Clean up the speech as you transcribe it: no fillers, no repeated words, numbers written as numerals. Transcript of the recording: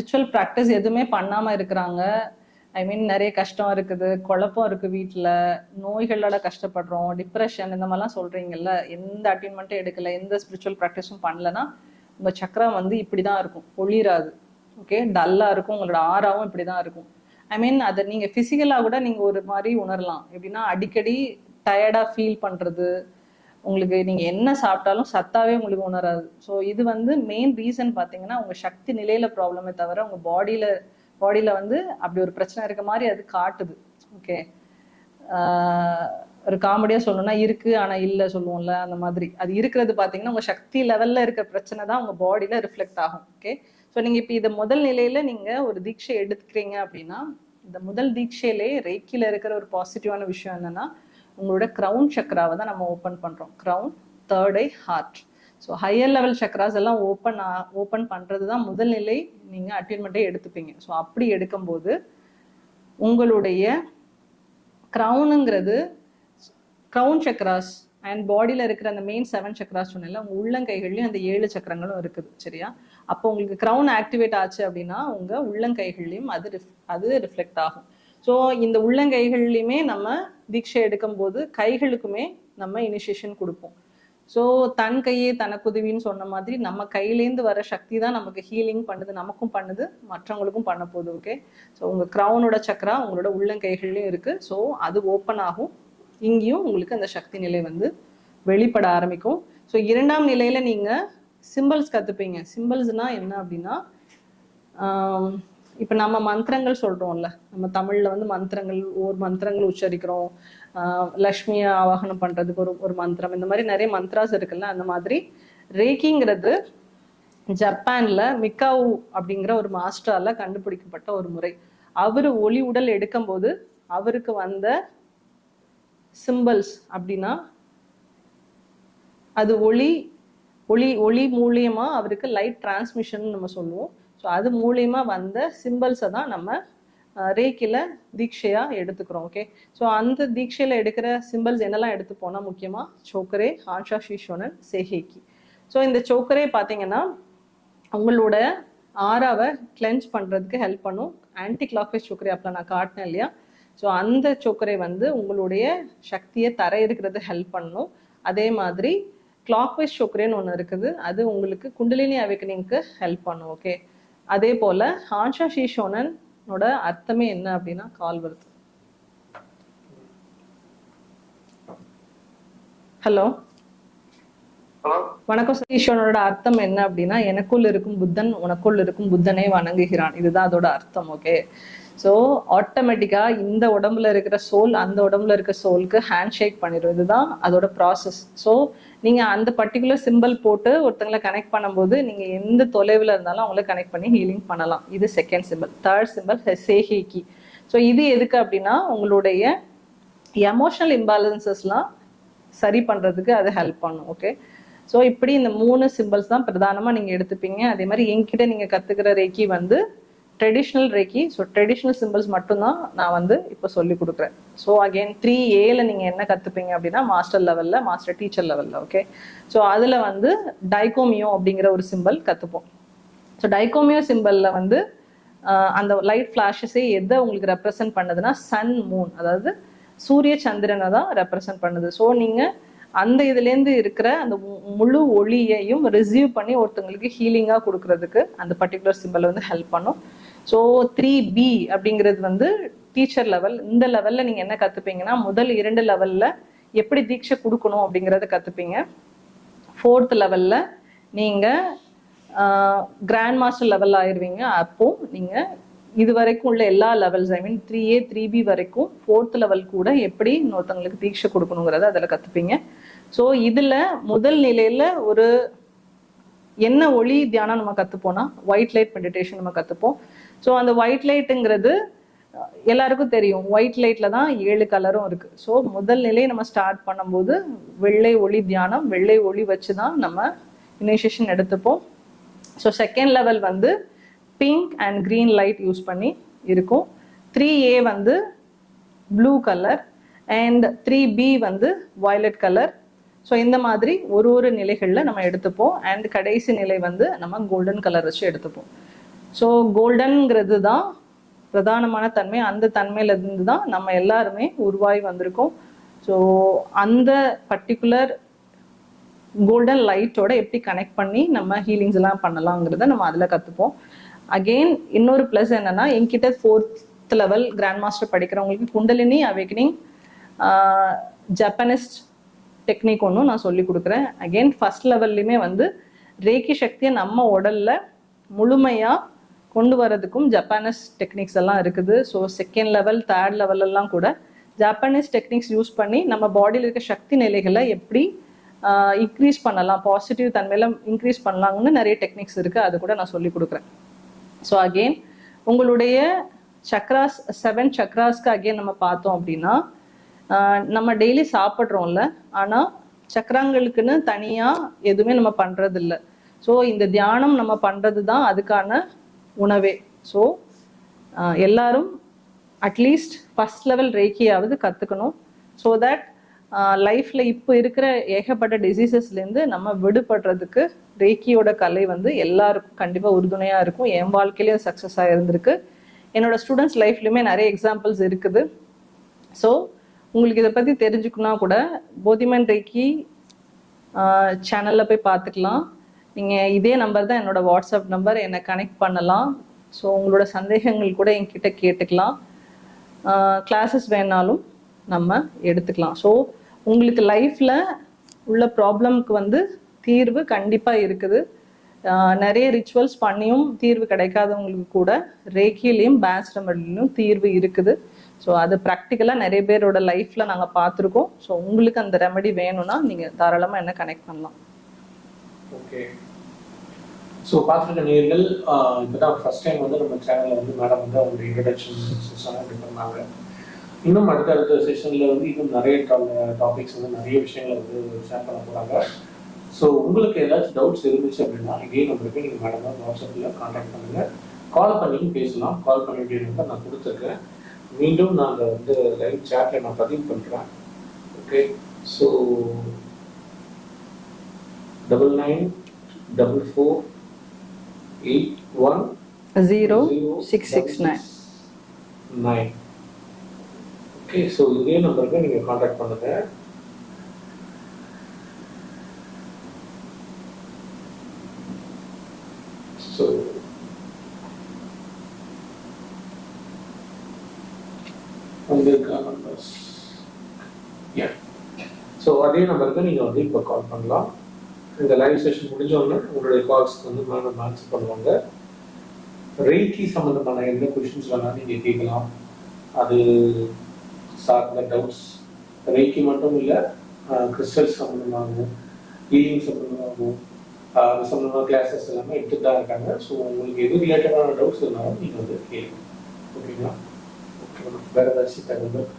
Spiritual practice எதுவுமே பண்ணாமல் இருக்கிறாங்க. ஐ மீன் நிறைய கஷ்டம் இருக்குது, குழப்பம் இருக்குது, வீட்டில் நோய்களோட கஷ்டப்படுறோம், டிப்ரெஷன் இந்த மாதிரிலாம் சொல்கிறீங்கல்ல, எந்த அட்டைன்மெண்ட்டும் எடுக்கலை, எந்த ஸ்பிரிச்சுவல் ப்ராக்டிஸும் பண்ணலைன்னா உங்கள் சக்கரா வந்து இப்படி தான் இருக்கும், ஒளிராது. ஓகே, டல்லாக இருக்கும், உங்களோட ஆறாவும் இப்படி தான் இருக்கும். ஐ மீன் அதை நீங்கள் ஃபிசிக்கலாக கூட நீங்கள் ஒரு மாதிரி உணரலாம். எப்படின்னா அடிக்கடி டயர்டாக ஃபீல் பண்ணுறது, உங்களுக்கு நீங்கள் என்ன சாப்பிட்டாலும் சத்தாவே உங்களுக்கு உணராது. ஸோ இது வந்து மெயின் ரீசன் பார்த்தீங்கன்னா உங்கள் சக்தி நிலையில் ப்ராப்ளமே தவிர உங்கள் பாடியில் வந்து அப்படி ஒரு பிரச்சனை இருக்க மாதிரி அது காட்டுது. ஓகே, ஒரு காமெடியாக சொல்லணும்னா இருக்குது ஆனால் இல்லை சொல்லுவோம்ல, அந்த மாதிரி அது இருக்கிறது பார்த்தீங்கன்னா உங்கள் சக்தி லெவலில் இருக்கிற பிரச்சனை தான் உங்கள் பாடியில் ரிஃப்ளெக்ட் ஆகும். ஓகே, ஸோ நீங்கள் இப்போ இதை முதல் நிலையில் நீங்கள் ஒரு தீட்சை எடுத்துக்கிறீங்க அப்படின்னா, இந்த முதல் தீட்சையிலே ரேக்கியில் இருக்கிற ஒரு பாசிட்டிவான விஷயம் என்னென்னா உங்களோட க்ரௌன் சக்கராவை தான் நம்ம ஓப்பன் பண்ணுறோம். Crown, third eye, heart. So higher level சக்கராஸ் எல்லாம் ஓப்பன் பண்ணுறது தான் முதல் நிலை. நீங்கள் அட்டைன்மெண்ட்டே எடுத்துப்பீங்க. ஸோ அப்படி எடுக்கும்போது உங்களுடைய க்ரௌனுங்கிறது க்ரௌன் சக்கராஸ் அண்ட் பாடியில் இருக்கிற அந்த மெயின் 7 சக்கராஸ் சொன்னல உங்கள் உள்ளங்கைகள்லையும் அந்த 7 சக்கரங்களும் இருக்குது. சரியா? அப்போ உங்களுக்கு க்ரௌன் ஆக்டிவேட் ஆச்சு அப்படின்னா உங்கள் உள்ளங்கைகள்லையும் அது ரிஃப்ளெக்ட் ஆகும். ஸோ இந்த உள்ளங்கைகள்லையுமே நம்ம தீட்சை எடுக்கும்போது கைகளுக்குமே நம்ம இனிஷியேஷன் கொடுப்போம். ஸோ தன் கையே தனக்குதவின்னு சொன்ன மாதிரி நம்ம கையிலேருந்து வர சக்தி தான் நமக்கு ஹீலிங் பண்ணுது, நமக்கும் பண்ணுது, மற்றவங்களுக்கும் பண்ண போகுது. ஓகே, ஸோ உங்கள் க்ரௌனோட சக்கரா உங்களோட உள்ளங்கைகள்லையும் இருக்குது. ஸோ அது ஓப்பன் ஆகும். இங்கேயும் உங்களுக்கு அந்த சக்தி நிலை வந்து வெளிப்பட ஆரம்பிக்கும். ஸோ இரண்டாம் நிலையில் நீங்கள் சிம்பிள்ஸ் கற்றுப்பீங்க. சிம்பிள்ஸ்னால் என்ன அப்படின்னா, இப்போ நம்ம மந்திரங்கள் சொல்கிறோம்ல, நம்ம தமிழில் வந்து மந்திரங்கள், ஒவ்வொரு மந்திரங்கள் உச்சரிக்கிறோம். லக்ஷ்மியை ஆவாகனம் பண்ணுறதுக்கு ஒரு மந்திரம், இந்த மாதிரி நிறைய மந்த்ராஸ் இருக்குல்ல. அந்த மாதிரி ரேக்கிங்கிறது ஜப்பானில் மிக்காவு அப்படிங்கிற ஒரு மாஸ்டரால் கண்டுபிடிக்கப்பட்ட ஒரு முறை. அவர் ஒளி உடல் எடுக்கும்போது அவருக்கு வந்த சிம்பிள்ஸ் அப்படின்னா அது ஒளி ஒளி ஒளி மூலியமாக அவருக்கு லைட் டிரான்ஸ்மிஷன் நம்ம சொல்லுவோம். ஸோ அது மூலியமா வந்த சிம்பிள்ஸை தான் நம்ம ரேக்கில் தீட்சையாக எடுத்துக்கிறோம். ஓகே, ஸோ அந்த தீட்சையில் எடுக்கிற சிம்பிள்ஸ் என்னெல்லாம் எடுத்துப்போனா முக்கியமாக சோக்கரே, ஹான்ஷா ஷீஷோனன், சேஹேக்கி. ஸோ இந்த சோக்கரே பார்த்தீங்கன்னா உங்களோட ஆறாவை கிளென்ஸ் பண்ணுறதுக்கு ஹெல்ப் பண்ணும். ஆன்டி கிளாக்வைஸ் சோக்கரே அப்போ நான் காட்டினேன் இல்லையா? ஸோ அந்த சோக்கரே வந்து உங்களுடைய சக்தியை தர இருக்கிறது ஹெல்ப் பண்ணணும். அதே மாதிரி கிளாக்வைஸ் சோக்கரேன்னு ஒன்று இருக்குது, அது உங்களுக்கு குண்டலினி அவேக்கனிங்க்கு ஹெல்ப் பண்ணும். ஓகே, அதே போல ஹான்ஷா ஷீஷோனனோட அர்த்தமே என்ன அப்படின்னா கால் வருது. ஹலோ வணக்கம். ஷீஷோனோட அர்த்தம் என்ன அப்படின்னா எனக்குள் இருக்கும் புத்தன் உனக்குள் இருக்கும் புத்தனை வணங்குகிறான். இதுதான் அதோட அர்த்தம். ஓகே, ஸோ ஆட்டோமேட்டிக்காக இந்த உடம்புல இருக்கிற சோல் அந்த உடம்புல இருக்கிற சோலுக்கு ஹேண்ட் ஷேக் பண்ணிடும். இதுதான் அதோட ப்ராசஸ். ஸோ நீங்கள் அந்த பர்டிகுலர் சிம்பிள் போட்டு ஒருத்தங்களை கனெக்ட் பண்ணும்போது நீங்கள் எந்த தொலைவில் இருந்தாலும் அவங்கள கனெக்ட் பண்ணி ஹீலிங் பண்ணலாம். இது செகண்ட் சிம்பிள். தேர்ட் சிம்பிள் சேஹேக்கி. ஸோ இது எதுக்கு அப்படின்னா உங்களுடைய எமோஷனல் இம்பேலன்சஸ்லாம் சரி பண்ணுறதுக்கு அது ஹெல்ப் பண்ணும். ஓகே, ஸோ இப்படி இந்த 3 சிம்பிள்ஸ் தான் பிரதானமாக நீங்கள் எடுத்துப்பீங்க. அதே மாதிரி என்கிட்ட நீங்கள் கற்றுக்கிற ரேக்கி வந்து ட்ரெடிஷ்னல் ரேக்கி. ஸோ ட்ரெடிஷ்னல் சிம்பிள்ஸ் மட்டும்தான் நான் வந்து இப்போ சொல்லி கொடுக்குறேன். ஸோ அகெயின் 3Aல நீங்கள் என்ன கற்றுப்பீங்க அப்படின்னா மாஸ்டர் லெவலில், மாஸ்டர் டீச்சர் லெவலில். ஓகே, ஸோ அதில் வந்து டைகோமியோ அப்படிங்கிற ஒரு சிம்பிள் கற்றுப்போம். ஸோ டைகோமியோ சிம்பிளில் வந்து அந்த லைட் ஃப்ளாஷஸே எதை உங்களுக்கு ரெப்ரசன்ட் பண்ணுதுன்னா சன், மூன், அதாவது சூரிய சந்திரனை தான் ரெப்ரசன்ட் பண்ணுது. ஸோ நீங்கள் அந்த இதுலேருந்து இருக்கிற அந்த முழு ஒளியையும் ரிசீவ் பண்ணி ஒருத்தங்களுக்கு ஹீலிங்காக கொடுக்கறதுக்கு அந்த பர்டிகுலர் சிம்பிள் வந்து ஹெல்ப் பண்ணும். ஸோ 3B அப்படிங்கிறது வந்து டீச்சர் லெவல். இந்த லெவலில் நீங்கள் என்ன கற்றுப்பீங்கன்னா முதல் 2 லெவலில் எப்படி தீட்சை கொடுக்கணும் அப்படிங்கிறத கற்றுப்பீங்க. 4th லெவலில் நீங்கள் கிராண்ட் மாஸ்டர் லெவல் ஆயிடுவீங்க. அப்போது நீங்கள் இது வரைக்கும் உள்ள எல்லா லெவல்ஸ், ஐ மீன் 3A 3B வரைக்கும் 4th லெவல் கூட எப்படி இன்னொருத்தவங்களுக்கு தீட்சை கொடுக்கணுங்கிறத அதில் கற்றுப்பீங்க. ஸோ இதில் முதல் நிலையில் ஒரு என்ன ஒளி தியானம் நம்ம கற்றுப்போம்னா ஒயிட் லைட் மெடிடேஷன் நம்ம கற்றுப்போம். ஸோ அந்த ஒயிட் லைட்டுங்கிறது எல்லாருக்கும் தெரியும், ஒயிட் லைட்டில் தான் 7 கலரும் இருக்குது. ஸோ முதல் நிலையை நம்ம ஸ்டார்ட் பண்ணும்போது வெள்ளை ஒளி தியானம், வெள்ளை ஒளி வச்சு தான் நம்ம இனிஷியேஷன் எடுத்துப்போம். ஸோ செகண்ட் லெவல் வந்து pink and green light use பண்ணி இருக்கும். 3A வந்து ப்ளூ கலர் அண்ட் 3B வந்து வயலட் கலர். ஸோ இந்த மாதிரி ஒரு நிலைகளில் நம்ம எடுத்துப்போம். அண்ட் கடைசி நிலை வந்து நம்ம கோல்டன் கலர் வச்சு எடுத்துப்போம். ஸோ கோல்டன்ங்கிறது தான் பிரதானமான தன்மை. அந்த தன்மையிலேருந்து தான் நம்ம எல்லாருமே உருவாகி வந்திருக்கோம். ஸோ அந்த பர்டிகுலர் கோல்டன் லைட்டோட எப்படி கனெக்ட் பண்ணி நம்ம ஹீலிங்ஸ் எல்லாம் பண்ணலாங்கிறத நம்ம அதில் கற்றுப்போம். அகெயின் இன்னொரு ப்ளஸ் என்னன்னா, என்கிட்ட 4th லெவல் கிராண்ட் மாஸ்டர் படிக்கிறவங்களுக்கு குண்டலினி அவேக்கனிங் ஜப்பானிஸ் டெக்னிக் ஒன்றும் நான் சொல்லி கொடுக்குறேன். அகெயின் ஃபர்ஸ்ட் லெவல்லையுமே வந்து ரேக்கி சக்தியை நம்ம உடல்ல முழுமையாக கொண்டு வரதுக்கும் ஜப்பானிஸ் டெக்னிக்ஸ் எல்லாம் இருக்குது. ஸோ 2nd லெவல் 3rd லெவலெல்லாம் கூட ஜப்பானிஸ் டெக்னிக்ஸ் யூஸ் பண்ணி நம்ம பாடியில் இருக்க சக்தி நிலைகளை எப்படி இன்க்ரீஸ் பண்ணலாம், பாசிட்டிவ் தன்மையில இன்க்ரீஸ் பண்ணலாம்னு நிறைய டெக்னிக்ஸ் இருக்குது. அது கூட நான் சொல்லி கொடுக்குறேன். ஸோ அகெயின் உங்களுடைய சக்ராஸ் 7 சக்ராஸ்க்கு அகெயின் நம்ம பார்த்தோம் அப்படின்னா, நம்ம டெய்லி சாப்பிட்றோம்ல, ஆனால் சக்கரங்களுக்குன்னு தனியாக எதுவுமே நம்ம பண்ணுறது இல்லை. ஸோ இந்த தியானம் நம்ம பண்ணுறது தான் அதுக்கான உணவே. ஸோ எல்லாரும் அட்லீஸ்ட் ஃபர்ஸ்ட் லெவல் ரேக்கியாவது கற்றுக்கணும். ஸோ தட் லைஃப்பில் இப்போ இருக்கிற ஏகப்பட்ட டிசீசஸ்லேருந்து நம்ம விடுபடுறதுக்கு ரேக்கியோட கலை வந்து எல்லாருக்கும் கண்டிப்பாக உறுதுணையாக இருக்கும். என் வாழ்க்கையிலேயும் சக்ஸஸாக இருந்திருக்கு. என்னோட ஸ்டூடெண்ட்ஸ் லைஃப்லையுமே நிறைய எக்ஸாம்பிள்ஸ் இருக்குது. ஸோ உங்களுக்கு இதை பற்றி தெரிஞ்சுக்கணுன்னா கூட போதிமன் ரேக்கி சேனலில் போய் பார்த்துக்கலாம். நீங்கள் இதே நம்பர் தான் என்னோட வாட்ஸ்அப் நம்பர், என்னை கனெக்ட் பண்ணலாம். ஸோ உங்களோட சந்தேகங்கள் கூட என்கிட்ட கேட்டுக்கலாம். கிளாஸஸ் வேணாலும் நம்ம எடுத்துக்கலாம். ஸோ உங்களுக்கு லைஃப்பில் உள்ள ப்ராப்ளம்க்கு வந்து தீர்வு கண்டிப்பாக இருக்குது. நிறைய ரிச்சுவல்ஸ் பண்ணியும் தீர்வு கிடைக்காதவங்களுக்கு கூட ரேக்கிலையும் பேன்ஸ் ரெமடிலையும் தீர்வு இருக்குது. ஸோ அது ப்ராக்டிக்கலாக நிறைய பேரோட லைஃப்பில் நாங்கள் பார்த்துருக்கோம். ஸோ உங்களுக்கு அந்த ரெமடி வேணும்னா நீங்கள் தாராளமாக என்ன கனெக்ட் பண்ணலாம். ஓகே. ஸோ பார்த்துருக்க நேயர்கள், இப்போ தான் ஃபர்ஸ்ட் டைம் வந்து நம்ம சேனலில் வந்து மேடம் வந்து அவங்களுடைய இன்ட்ரடக்ஷன் செஷனாக இப்படி பண்ணாங்க. இன்னும் அடுத்த செஷனில் வந்து இன்னும் நிறைய டாபிக்ஸ் வந்து நிறைய விஷயங்களை வந்து ஷேர் பண்ண போகிறாங்க. ஸோ உங்களுக்கு ஏதாச்சும் டவுட்ஸ் இருந்துச்சு அப்படின்னா இதே நம்பருக்கு நீங்கள் மேடம் தான் வாட்ஸ்அப்பில் கான்டாக்ட் பண்ணுங்கள். கால் பண்ணியும் பேசலாம். கால் பண்ண வேண்டிய நம்பர் நான் கொடுத்துருக்கேன். மீண்டும் நான் அதை வந்து லைவ் சேட்டில் நான் பதிவு பண்ணுறேன். ஓகே. ஸோ 9944810669. ஓகே. ஸோ இதே நம்பருக்கு நீங்கள் கான்டாக்ட் பண்ணுங்க. ஸோ வந்திருக்க நம்பர்ஸ், ஸோ அதே நம்பருக்கு நீங்கள் வந்து இப்போ கால் பண்ணலாம். இந்த லைவ் செஷன் முடிஞ்சோடனே உங்களுடைய கால்ஸ்க்கு வந்து மேடம் ஆன்சர் பண்ணுவாங்க. ரேக்கி சம்மந்தமான எந்த கொஷின்ஸ் வேணாலும் நீங்கள் கேட்கலாம். அது சார்ந்த டவுட்ஸ் ரேக்கி மட்டும் இல்லை, கிறிஸ்டல்ஸ் சம்மந்தமாகவும் ஹீலிங் சம்மந்தமாகவும் அது சம்மந்தமாக கிளாஸஸ் எல்லாமே எடுத்துகிட்டு தான் இருக்காங்க. ஸோ உங்களுக்கு எது ரிலேட்டடான டவுட்ஸ் இருந்தாலும் நீங்கள் வந்து கேளுங்க. ஓகேங்களா? ஓகே. வேறு ஏதாச்சும் தகவல்